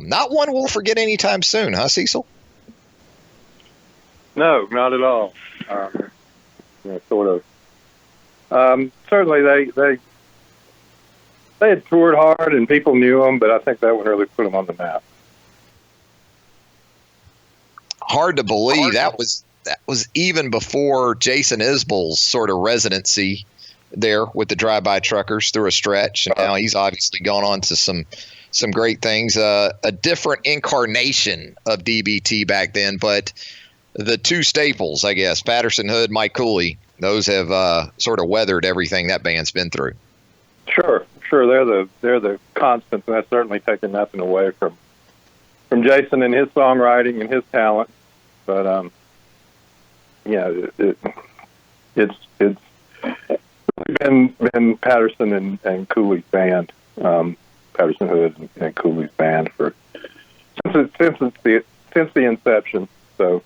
Not one we'll forget anytime soon, huh, Cecil? No, not at all. Sort of. Certainly, they had toured hard and people knew them, but I think that one really put them on the map. Hard to believe that was even before Jason Isbell's sort of residency there with the drive-by truckers through a stretch, and now he's obviously gone on to some great things. A different incarnation of DBT back then, but the two staples, I guess, Patterson Hood, Mike Cooley, those have sort of weathered everything that band's been through. Sure. They're the constants, and that's certainly taken nothing away from Jason and his songwriting and his talent. But it's been Patterson and Cooley's band, Patterson Hood and Cooley's band since the inception. So,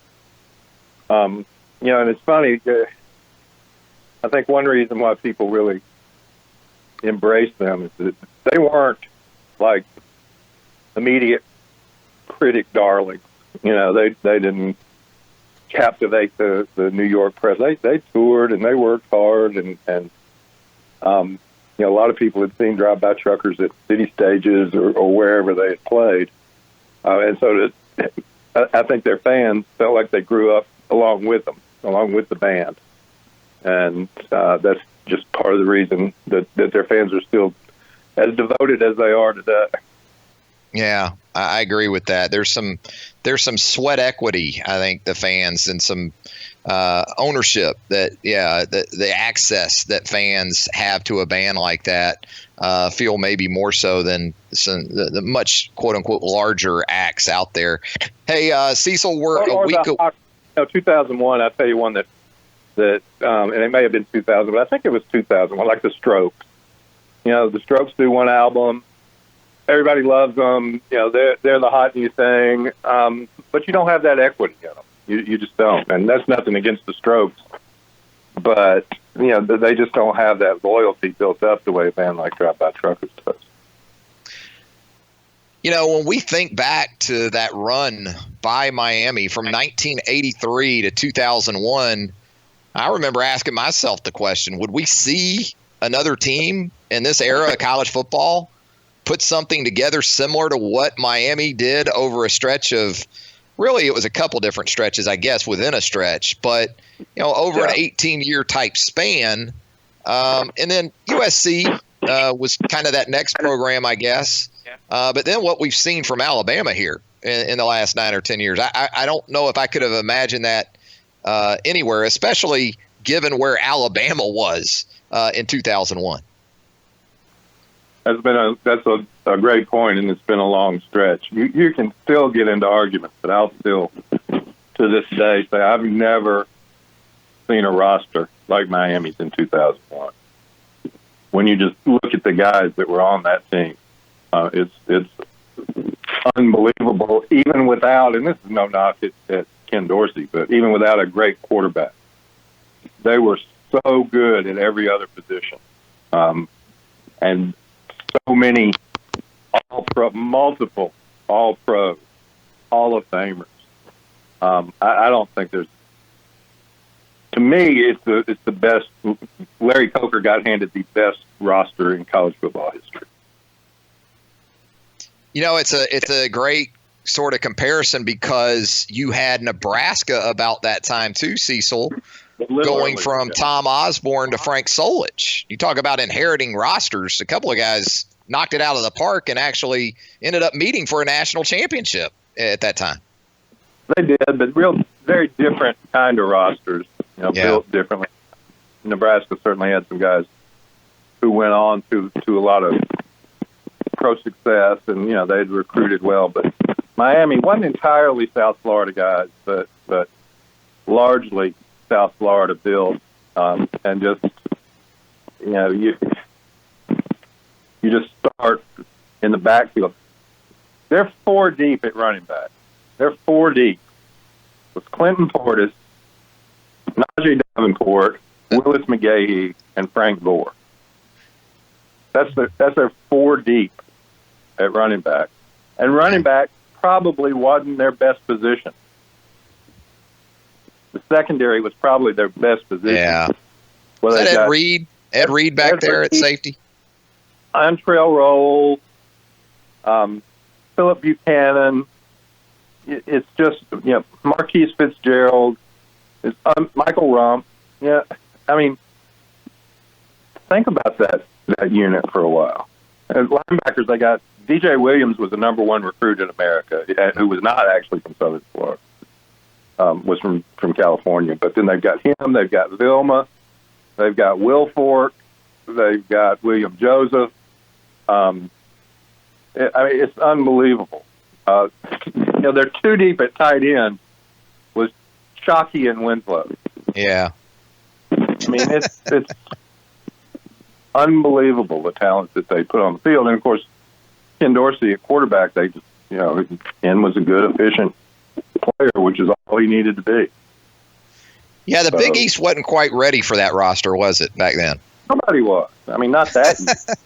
and it's funny. I think one reason why people really embrace them is that they weren't like immediate critic darlings. They didn't captivate the New York press. They toured and they worked hard, and a lot of people had seen drive-by truckers at city stages or wherever they had played, and so I think their fans felt like they grew up along with them, along with the band, and that's just part of the reason that their fans are still as devoted as they are today. Yeah, I agree with that. There's some sweat equity, I think, the fans, and some ownership that, the access that fans have to a band like that feel maybe more so than the much quote unquote larger acts out there. Hey, Cecil, we're a week. 2001. I'll tell you one that and it may have been 2000, but I think it was 2001. Like the Strokes. The Strokes do one album. Everybody loves them. They're the hot new thing. But you don't have that equity in them. You just don't. And that's nothing against the Strokes. But, they just don't have that loyalty built up the way a band like Drive-By Truckers does. When we think back to that run by Miami from 1983 to 2001, I remember asking myself the question, would we see another team in this era of college football put something together similar to what Miami did over a stretch of, really it was a couple different stretches, I guess, within a stretch, but over an 18-year type span. And then USC was kind of that next program, I guess. But then what we've seen from Alabama here in the last 9 or 10 years, I don't know if I could have imagined that anywhere, especially given where Alabama was in 2001. That's a great point, and it's been a long stretch. You can still get into arguments, but I'll still, to this day, say I've never seen a roster like Miami's in 2001. When you just look at the guys that were on that team, it's unbelievable. Even without, and this is no knock at Ken Dorsey, but even without a great quarterback, they were so good at every other position, and so many multiple all-pros, Hall of Famers. I don't think there's. To me, it's the best. Larry Coker got handed the best roster in college football history. It's a great sort of comparison because you had Nebraska about that time too, Cecil, going from Tom Osborne to Frank Solich. You talk about inheriting rosters. A couple of guys knocked it out of the park and actually ended up meeting for a national championship at that time. They did, but very different kind of rosters, built differently. Nebraska certainly had some guys who went on to a lot of pro success, and they'd recruited well. But Miami wasn't entirely South Florida guys, but largely South Florida built, and just you just start in the backfield. They're 4 deep at running back. They're 4 deep with Clinton Portis, Najee Davenport, Willis McGahee, and Frank Gore. That's their 4 deep at running back. And running back probably wasn't their best position. The secondary was probably their best position. Yeah. Well, Is that Ed Reed? Ed Reed back there at safety? Antrell Roll, Philip Buchanan. It's just, Marquise Fitzgerald, Michael Rump. Yeah, I mean, think about that unit for a while. As linebackers, they got DJ Williams was the number one recruit in America, who was not actually from Southern Florida, was from California. But then they've got him, they've got Vilma, they've got Will Fork, they've got William Joseph. It's unbelievable. They're too deep at tight end was Shockey and Winslow. Yeah. I mean, it's unbelievable the talent that they put on the field. And, of course, Ken Dorsey at quarterback, they just, Ken was a good, efficient player, which is all he needed to be. Yeah, the Big East wasn't quite ready for that roster, was it, back then? Nobody was. I mean, not that.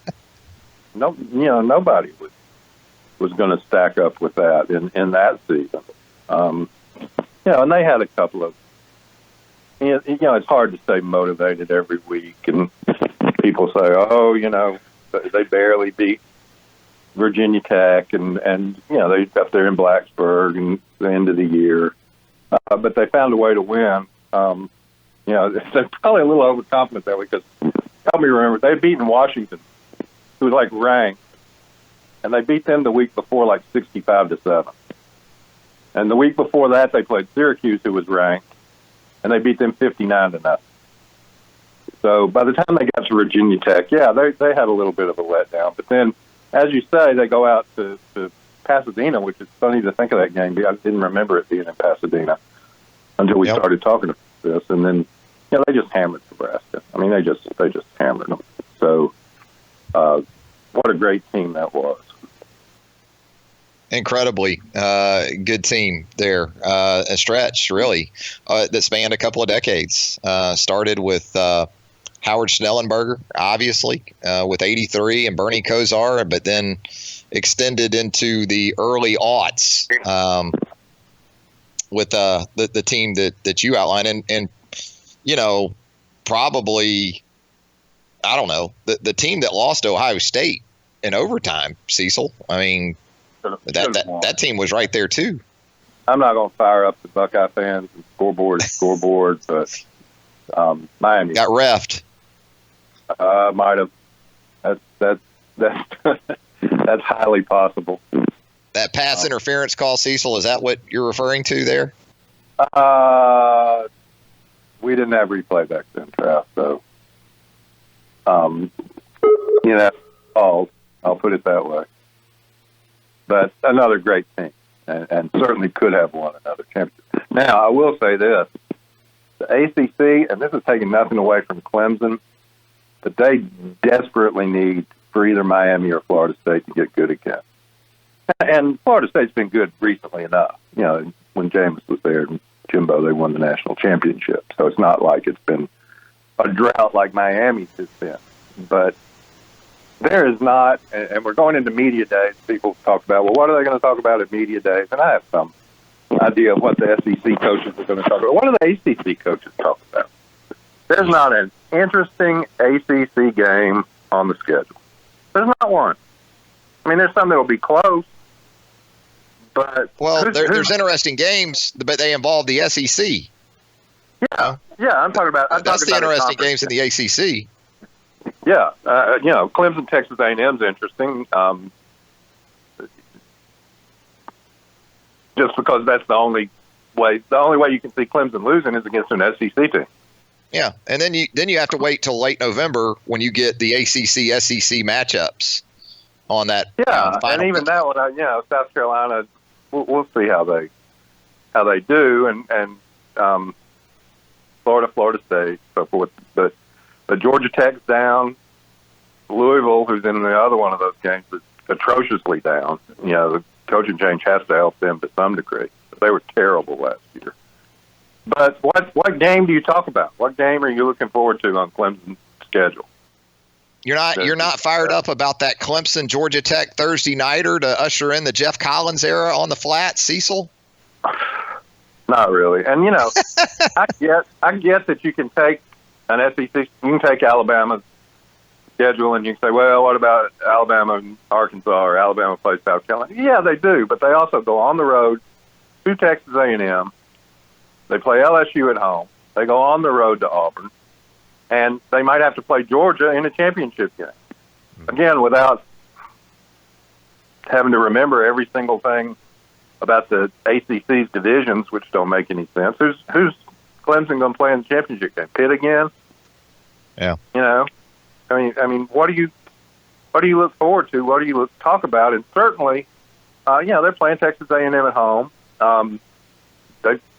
Nobody was going to stack up with that in that season. And they had a couple of, it's hard to stay motivated every week, and people say, they barely beat Virginia Tech, and they up there in Blacksburg and the end of the year, but they found a way to win. They're probably a little overconfident that way, because help me remember, they'd beaten Washington, who was ranked, and they beat them the week before 65-7. And the week before that, they played Syracuse, who was ranked, and they beat them 59-0. So by the time they got to Virginia Tech, they had a little bit of a letdown. But then, as you say, they go out to Pasadena, which is funny to think of that game. I didn't remember it being in Pasadena until we started talking about this. And then, they just hammered Nebraska. I mean, they just hammered them. So what a great team that was. Incredibly good team there. A stretch, really, that spanned a couple of decades. Started with Howard Schnellenberger, obviously, with 83 and Bernie Kosar, but then extended into the early aughts with the team that you outlined. And probably, I don't know, the team that lost to Ohio State in overtime, Cecil. I mean, that team was right there too. I'm not going to fire up the Buckeye fans and scoreboard, but Miami got reffed. Might have. That's highly possible. That pass interference call, Cecil, is that what you're referring to there? We didn't have replay back then, Trav, so I'll put it that way. But another great team, and certainly could have won another championship. Now, I will say this. The ACC, and this is taking nothing away from Clemson, but they desperately need for either Miami or Florida State to get good again. And Florida State's been good recently enough. When James was there and Jimbo, they won the national championship. So it's not like it's been a drought like Miami's has been. But there is not, and we're going into media days. People talk about, well, what are they going to talk about at media days? And I have some idea of what the SEC coaches are going to talk about. What do the ACC coaches talk about? There's not an interesting ACC game on the schedule. There's not one. I mean, there's some that will be close, but there's interesting games, but they involve the SEC. Yeah, I'm talking about. That's the interesting games in the ACC. Yeah, Clemson, Texas A&M is interesting. Just because that's the only way you can see Clemson losing is against an SEC team. Yeah, and then you have to wait till late November when you get the ACC SEC matchups on that. Yeah, and even that one, South Carolina, we'll see how they do, and Florida State, so forth. But Georgia Tech's down. Louisville, who's in the other one of those games, is atrociously down. The coaching change has to help them to some degree. They were terrible last year. But what game do you talk about? What game are you looking forward to on Clemson's schedule? You're not fired up about that Clemson Georgia Tech Thursday nighter to usher in the Jeff Collins era on the flat, Cecil? Not really. And I get that you can take an SEC, you can take Alabama's schedule and you can say, well, what about Alabama and Arkansas, or Alabama plays South Carolina? Yeah, they do, but they also go on the road to Texas A&M. They play LSU at home. They go on the road to Auburn. And they might have to play Georgia in a championship game. Again, without having to remember every single thing about the ACC's divisions, which don't make any sense. Who's Clemson going to play in the championship game? Pitt again? Yeah. I mean, what do you look forward to? What do you talk about? And certainly, they're playing Texas A&M at home.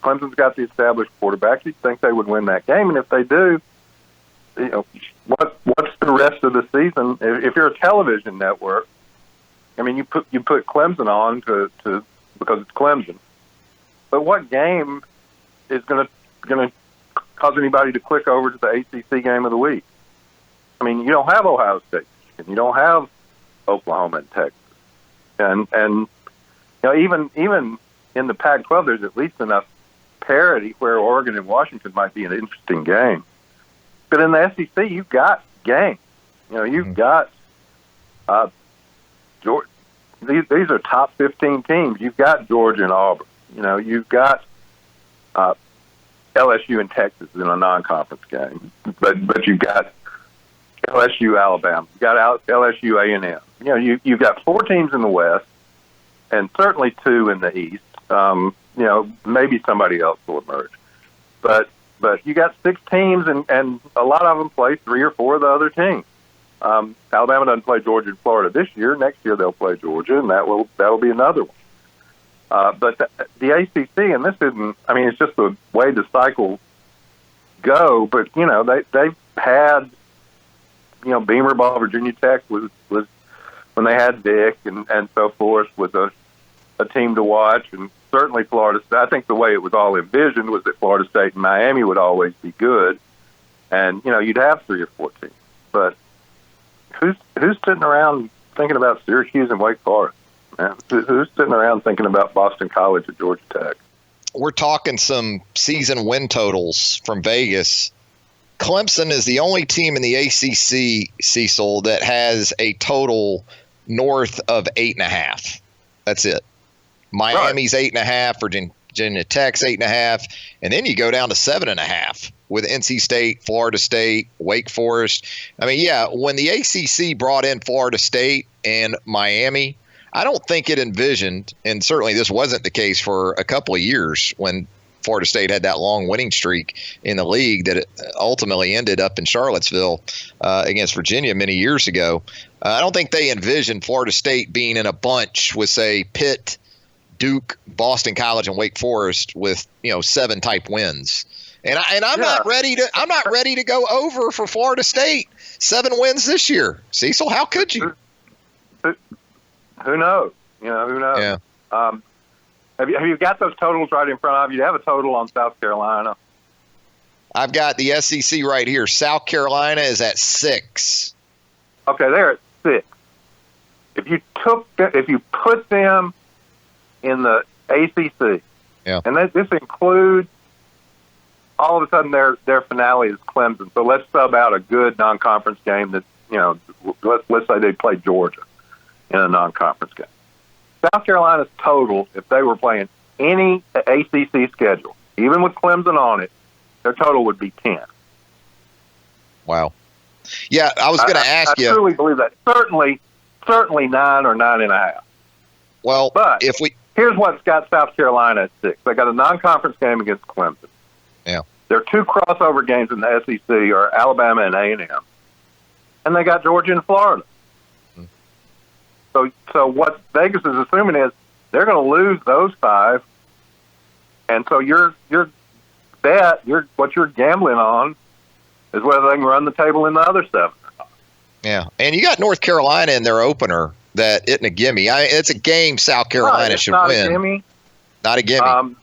Clemson's got the established quarterback. You'd think they would win that game, and if they do, what's the rest of the season? If you're a television network, I mean, you put Clemson on to because it's Clemson. But what game is going to cause anybody to click over to the ACC game of the week? I mean, you don't have Ohio State, and you don't have Oklahoma and Texas, and even in the Pac-12, there's at least enough parity where Oregon and Washington might be an interesting game. But in the SEC, you've got games. You've got Georgia. These are top 15 teams. You've got Georgia and Auburn. You've got LSU and Texas in a non-conference game. But you've got LSU, Alabama. You've got LSU, A&M. You've got 4 teams in the West and certainly 2 in the East. Maybe somebody else will emerge. But you got 6 teams, and a lot of them play 3 or 4 of the other teams. Alabama doesn't play Georgia and Florida this year. Next year they'll play Georgia, and that will be another one. But the ACC, and this isn't. I mean, it's just the way the cycles go. But they've had Beamer Ball, Virginia Tech was when they had Dick and so forth was a team to watch, and certainly Florida State. I think the way it was all envisioned was that Florida State and Miami would always be good, and you'd have 3 or 4 teams. But who's sitting around thinking about Syracuse and Wake Forest? Man? Who's sitting around thinking about Boston College or Georgia Tech? We're talking some season win totals from Vegas. Clemson is the only team in the ACC, Cecil, that has a total north of 8.5. That's it. Miami's 8.5, Virginia Tech's 8.5, and then you go down to 7.5 with NC State, Florida State, Wake Forest. I mean, when the ACC brought in Florida State and Miami, I don't think it envisioned, and certainly this wasn't the case for a couple of years when Florida State had that long winning streak in the league that it ultimately ended up in Charlottesville against Virginia many years ago. I don't think they envisioned Florida State being in a bunch with, say, Pitt, Duke, Boston College, and Wake Forest with 7 type wins. And I'm not ready to go over for Florida State. 7 wins this year. Cecil, how could you? Who knows? Who knows? Yeah. Have you got those totals right in front of you? Do you have a total on South Carolina? I've got the SEC right here. South Carolina is at 6. Okay, they're at 6. If you put them in the ACC, and this includes all of a sudden their finale is Clemson. So let's sub out a good non-conference game that let's say they play Georgia in a non-conference game. South Carolina's total, if they were playing any ACC schedule, even with Clemson on it, their total would be 10. Wow. Yeah, I was going to ask you. I truly believe that. Certainly 9 or 9.5. Well, but here's what's got South Carolina at 6. They got a non-conference game against Clemson. Yeah. Their 2 crossover games in the SEC are Alabama and A&M, and they got Georgia and Florida. So what Vegas is assuming is they're going to lose those 5, and so your bet, what you're gambling on, is whether they can run the table in the other 7. Yeah, and you got North Carolina in their opener that isn't a gimme. It's a game South Carolina should win. Not a gimme.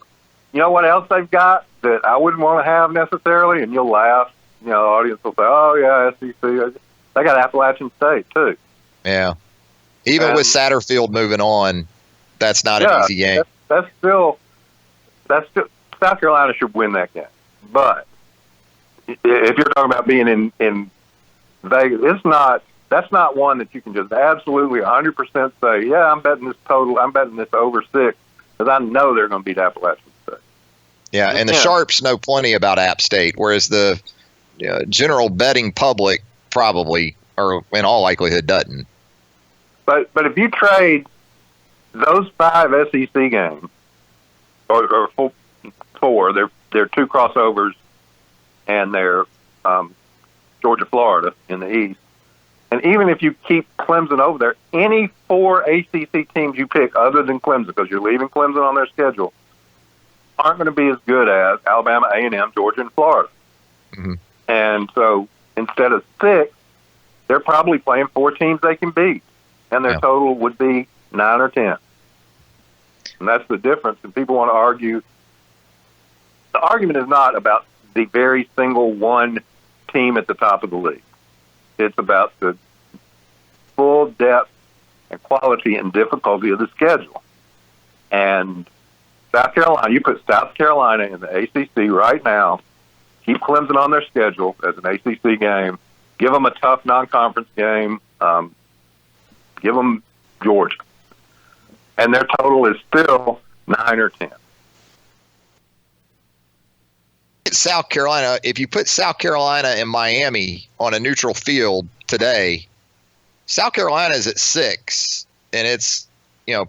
You know what else they've got that I wouldn't want to have necessarily, and you'll laugh. The audience will say, "Oh yeah, SEC." They got Appalachian State too. Yeah. Even with Satterfield moving on, that's not an easy game. That's still South Carolina should win that game. But if you're talking about being in Vegas, that's not one that you can just absolutely 100% say, yeah, I'm betting this total, I'm betting this over 6, because I know they're going to beat Appalachian State. Yeah, and the Sharps know plenty about App State, whereas the general betting public probably, or in all likelihood, doesn't. But if you trade those 5 SEC games, or 4, they're 2 crossovers, and they're Georgia, Florida in the East. And even if you keep Clemson over there, any 4 ACC teams you pick other than Clemson, because you're leaving Clemson on their schedule, aren't going to be as good as Alabama, A&M, Georgia, and Florida. Mm-hmm. And so instead of 6, they're probably playing 4 teams they can beat, and their total would be 9 or 10. And that's the difference. And people want to argue. The argument is not about the very single one team at the top of the league. It's about the full depth and quality and difficulty of the schedule. And South Carolina, you put South Carolina in the ACC right now, keep Clemson on their schedule as an ACC game, give them a tough non-conference game, give them Georgia. And their total is still 9 or 10. South Carolina, if you put South Carolina and Miami on a neutral field today, South Carolina is at 6, and it's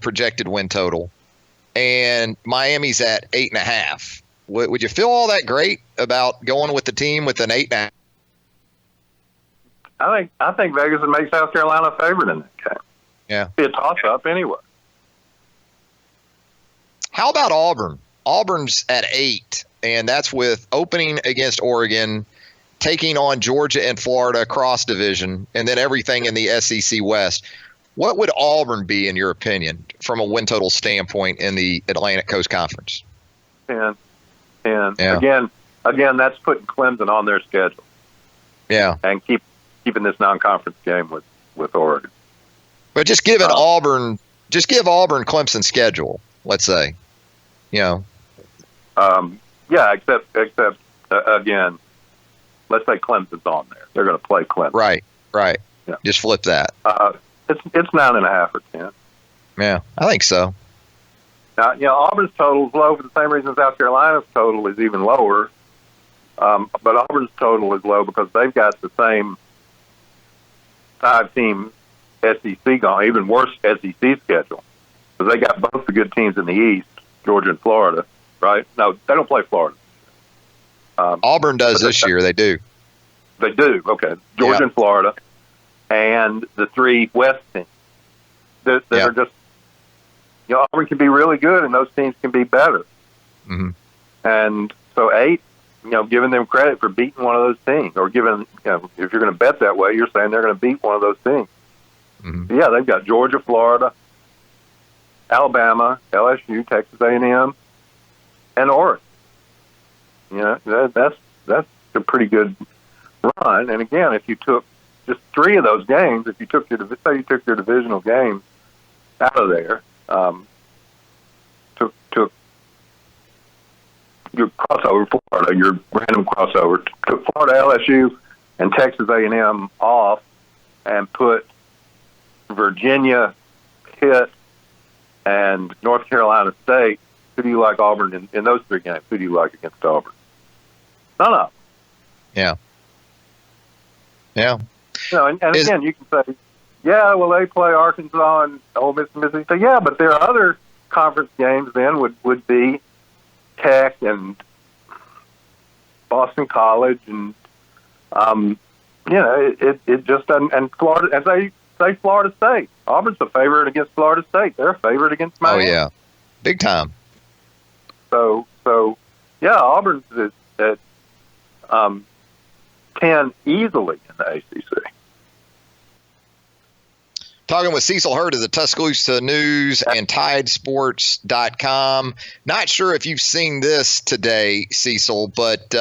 projected win total, and Miami's at 8.5. Would you feel all that great about going with the team with an 8.5? I think Vegas would make South Carolina a favorite in that game. Yeah, be a toss-up anyway. How about Auburn? Auburn's at 8, and that's with opening against Oregon, taking on Georgia and Florida cross division, and then everything in the SEC West. What would Auburn be, in your opinion, from a win total standpoint in the Atlantic Coast Conference? And again, that's putting Clemson on their schedule. Yeah, and keeping this non-conference game with Oregon. But just give Auburn Clemson's schedule. Let's say, except again, let's say Clemson's on there. They're going to play Clemson. Right. Yeah. Just flip that. It's 9.5 or 10. Yeah, I think so. Now, Auburn's total is low for the same reason South Carolina's total is even lower. But Auburn's total is low because they've got the same 5-team SEC going, even worse SEC schedule. Because they got both the good teams in the East, Georgia and Florida, right? No, they don't play Florida. Auburn does this year. They do. They do. Okay, Georgia and Florida, and the 3 West teams that are just. Auburn can be really good, and those teams can be better. Mm-hmm. And so 8, giving them credit for beating one of those teams, or giving, if you're going to bet that way, you're saying they're going to beat one of those teams. Mm-hmm. Yeah, they've got Georgia, Florida, Alabama, LSU, Texas A&M, and Oregon. That's a pretty good run. And again, if you took just 3 of those games, if you took your divisional games out of there, took your crossover Florida, your random crossover, took Florida, LSU, and Texas A&M off, and put Virginia, Pitt, and North Carolina State. Who do you like Auburn in those 3 games? Who do you like against Auburn? None of them. Yeah. And again, you can say, yeah, well, they play Arkansas and Ole Miss and Mississippi. Yeah, but their other conference games then would be Tech and Boston College, and it just doesn't. And Florida, as they say, Florida State. Auburn's a favorite against Florida State. They're a favorite against Miami. Oh yeah, big time. So yeah, Auburn's at 10 easily in the ACC. Talking with Cecil Hurt of the Tuscaloosa News and Tidesports.com. Not sure if you've seen this today, Cecil, but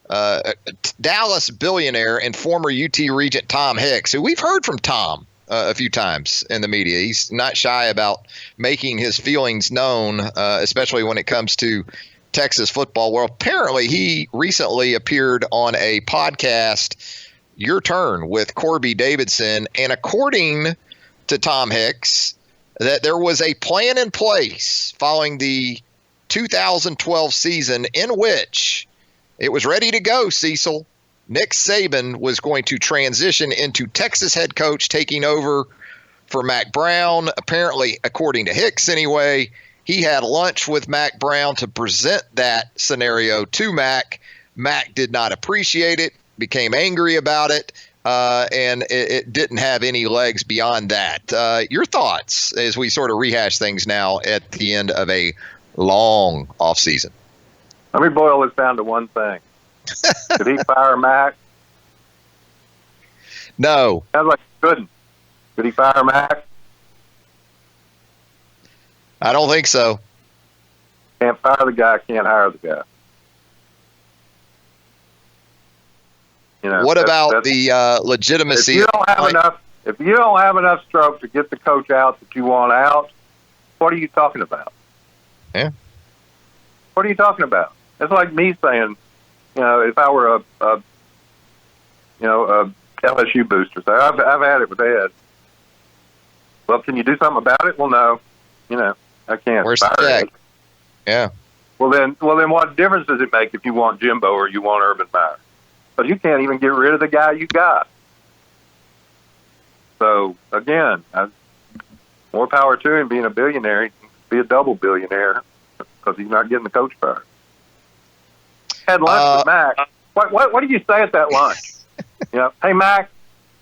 Dallas billionaire and former UT Regent Tom Hicks, who we've heard from Tom a few times in the media. He's not shy about making his feelings known, especially when it comes to Texas football. Well, apparently he recently appeared on a podcast, Your Turn, with Corby Davidson, and according to Tom Hicks, that there was a plan in place following the 2012 season in which it was ready to go, Cecil. Nick Saban was going to transition into Texas head coach, taking over for Mack Brown. Apparently, according to Hicks anyway, he had lunch with Mack Brown to present that scenario to Mack. Mack did not appreciate it, became angry about it, and it didn't have any legs beyond that. Your thoughts as we sort of rehash things now at the end of a long offseason? Let me boil this down to one thing. Did he fire Mack? No. Sounds like he couldn't. Did he fire Mack? I don't think so. Can't fire the guy, can't hire the guy. You know, what about the legitimacy? If you don't have enough stroke to get the coach out that you want out, what are you talking about? Yeah. What are you talking about? It's like me saying, you know, if I were a LSU booster, say I've had it with Ed. Well, can you do something about it? Well, no. You know, I can't. Where's the check? Yeah. Well, then, what difference does it make if you want Jimbo or you want Urban Meyer? But you can't even get rid of the guy you got. So again, more power to him being a billionaire. He can be a double billionaire because he's not getting the coach fired. Had lunch with Mac. What did you say at that lunch? You know, hey Mac,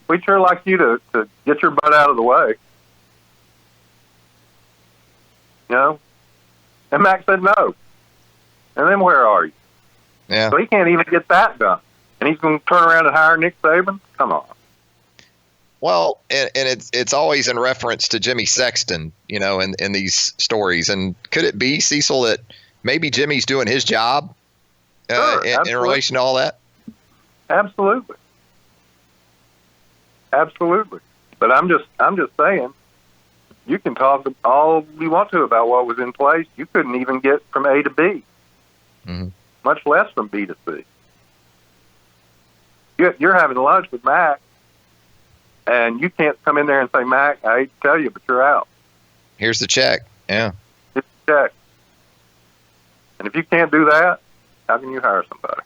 we'd sure like you to get your butt out of the way. You know, and Mac said no. And then where are you? Yeah. So he can't even get that done, and he's going to turn around and hire Nick Saban. Come on. Well, and it's always in reference to Jimmy Sexton, you know, in these stories. And could it be, Cecil, that maybe Jimmy's doing his job Sure, in relation to all that? Absolutely. But I'm just saying, you can talk all you want to about what was in place. You couldn't even get from A to B, much less from B to C. You're having lunch with Mac, and you can't come in there and say, Mac, I hate to tell you, but you're out. Here's the check. Yeah. Here's the check. And if you can't do that, how can you hire somebody?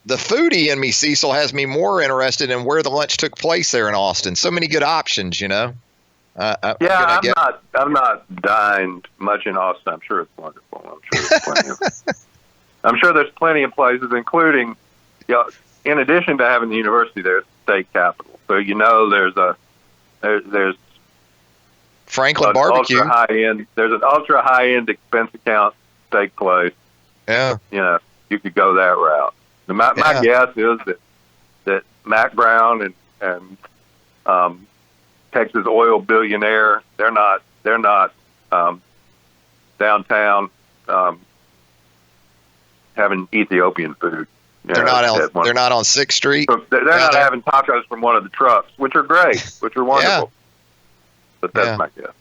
The foodie in me, Cecil, has me more interested in where the lunch took place there in Austin. So many good options, you know. I'm not dined much in Austin. I'm sure it's wonderful. I'm sure there's plenty of places, including, you know, in addition to having the university there, it's the state capital. So you know there's Franklin Barbecue. There's an ultra high end expense account steak place. Yeah. You know, you could go that route. My guess is that Mack Brown and Texas oil billionaire, they're not downtown having Ethiopian food. They're not on 6th Street. So they're not having tacos from one of the trucks, which are great, which are wonderful. Yeah. But that's my guess.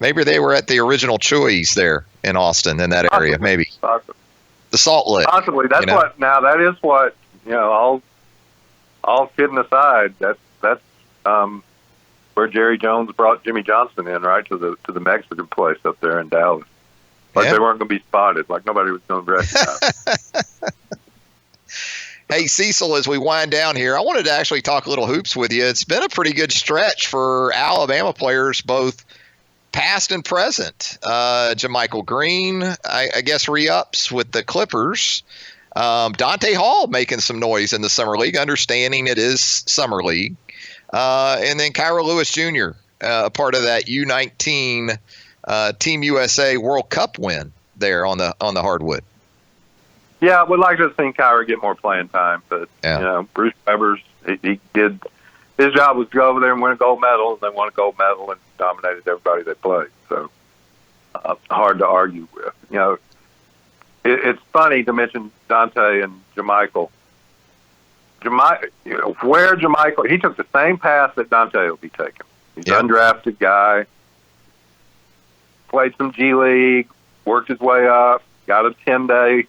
Maybe they were at the original Chuy's there in Austin, in that area. Maybe the Salt Lick. Possibly. That's what. Now that is what, you know. All kidding aside, that's where Jerry Jones brought Jimmy Johnson in, right, to the Mexican place up there in Dallas. Like they weren't going to be spotted. Like nobody was going to recognize. Hey, Cecil, as we wind down here, I wanted to actually talk a little hoops with you. It's been a pretty good stretch for Alabama players, both past and present. JaMychal Green, I guess, re-ups with the Clippers. Dante Hall making some noise in the Summer League, understanding it is Summer League. And then Kyra Lewis Jr., a part of that U19 Team USA World Cup win there on the hardwood. Yeah, I would like to have seen Kyra get more playing time, but you know, Bruce Weber's he did his job was to go over there and win a gold medal, and they won a gold medal and dominated everybody they played. So hard to argue with. You know, it's funny to mention Dante and Jermichael. Where Jermichael, he took the same path that Dante will be taking. He's an undrafted guy, played some G League, worked his way up, got a 10-day,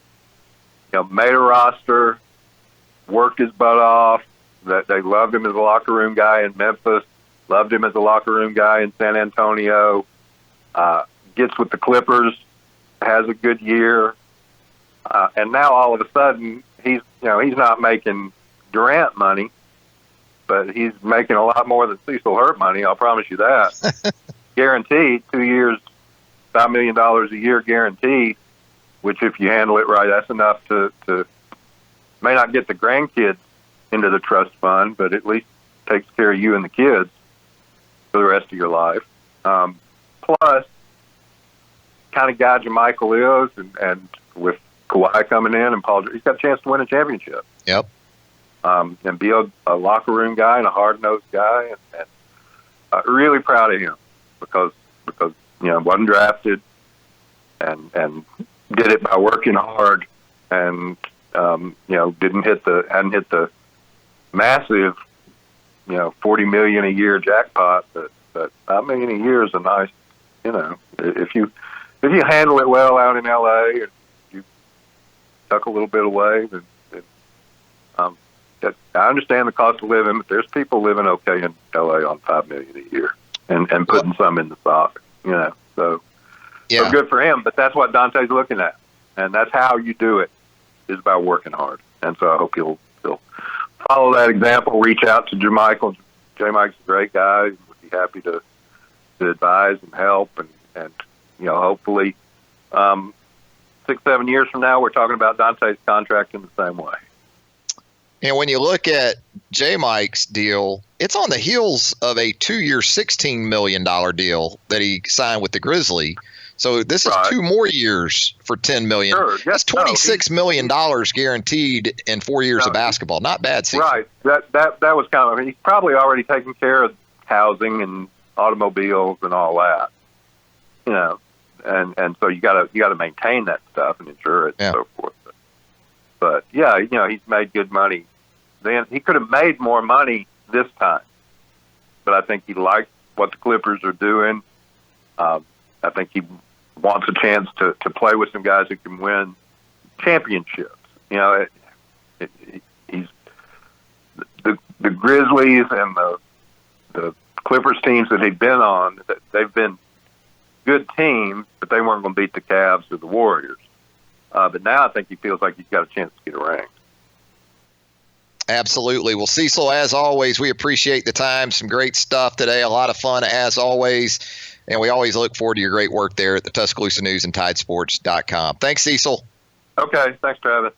made a roster, worked his butt off. That they loved him as a locker room guy in Memphis, loved him as a locker room guy in San Antonio. Gets with the Clippers, has a good year, and now all of a sudden he's not making Durant money, but he's making a lot more than Cecil Hurt money. I'll promise you that. Guaranteed, 2 years, $5 million a year guaranteed. Which, if you handle it right, that's enough to may not get the grandkids into the trust fund, but at least takes care of you and the kids for the rest of your life. Plus, kind of guy Jermichael is, and with Kawhi coming in and Paul, he's got a chance to win a championship. Yep. And be a locker room guy and a hard-nosed guy, and really proud of him because wasn't drafted and did it by working hard, and hadn't hit the massive $40 million a year jackpot, but $5 million a year is a nice, if you handle it well out in LA and you tuck a little bit away, then I understand the cost of living, but there's people living okay in LA on $5 million a year and putting some in the sock, so. Yeah. So good for him, but that's what Dante's looking at, and that's how you do it, is by working hard. And so I hope he'll follow that example, reach out to Jermichael. J-Mike's a great guy. Would be happy to advise and help, and hopefully 6-7 years from now we're talking about Dante's contract in the same way. And when you look at J-Mike's deal, it's on the heels of a 2-year, $16 million deal that he signed with the Grizzlies. So this is 2 more years for $10 million. Sure. That's $26 million guaranteed in 4 years of basketball. Not bad, Cecil. Right. That was kind of. He's probably already taken care of housing and automobiles and all that. And so you got to maintain that stuff and insure it and so forth. But he's made good money. Then he could have made more money this time, but I think he likes what the Clippers are doing. I think he wants a chance to play with some guys who can win championships. He's the Grizzlies and the Clippers teams that he'd been on. They've been good teams, but they weren't going to beat the Cavs or the Warriors. But now I think he feels like he's got a chance to get a ring. Absolutely. Well, Cecil, as always, we appreciate the time. Some great stuff today. A lot of fun, as always. And we always look forward to your great work there at the Tuscaloosa News and TideSports.com. Thanks, Cecil. Okay. Thanks, Travis.